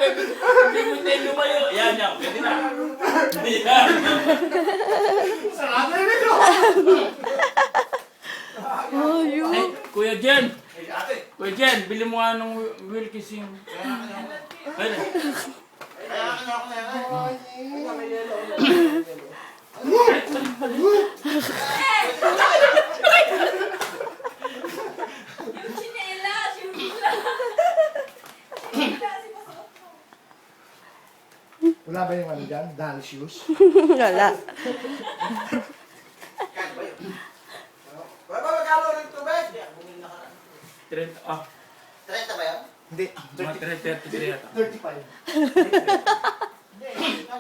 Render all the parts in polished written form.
Hindi mo tayo lumayo. Yan, yan. Pwede na. Yan. Sarado yun ito. Ay, Kuya Jen. Kuya Jen, bili mo nga ng Wilkins yung... Ayun. Yung chinelas, yung bula. Wala ba yung ano dyan? Doll shoes? Wala. Baba, magkano rin tubig? 30, ah, 30 ba yun? Hindi. mga 30 yata. 35.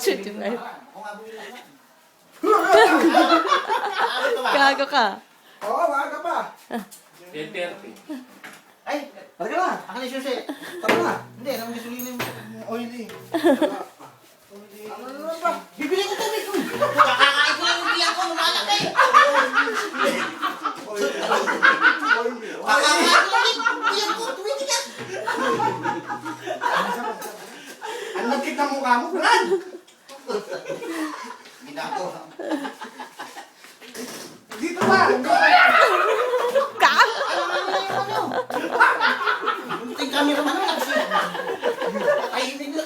Chuti na yun. Kung nga bumili lang. Gago ka. Oo, maaga pa. 30. Ay, tara ka na. Akin na yung susi. Tara na. Hindi, naman gasolina mo. Oily. Ano naman ba? Bibili ko tubig ko. Kakakain ko lang yung biyak ko. Lumalaki. Kakakain ko lang yung biyak ko. Tumigil ka. Ang lagkit ng mukha mo, Brad! Ginako. Dito ba? Ka? Munting camera man lang. Ay, hindi na.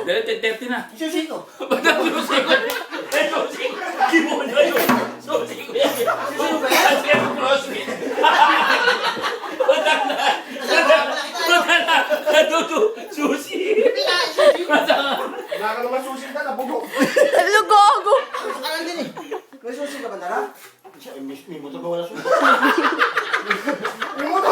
Dahil 30 na. Susi ko. Ba't ang susi ko? Eh, susi ko. Di mo na yun. Susi ko yan. Susi mo ba yan? Susi ko crossfit. Ba't na? Ba't na? Natuto. Susi. Ba't na? Wala ka naman susi ka, nabugo. Lugogo. Pakalan din eh. May susi ka ba, Tara? Siya, may motor ba wala susi? Yung motor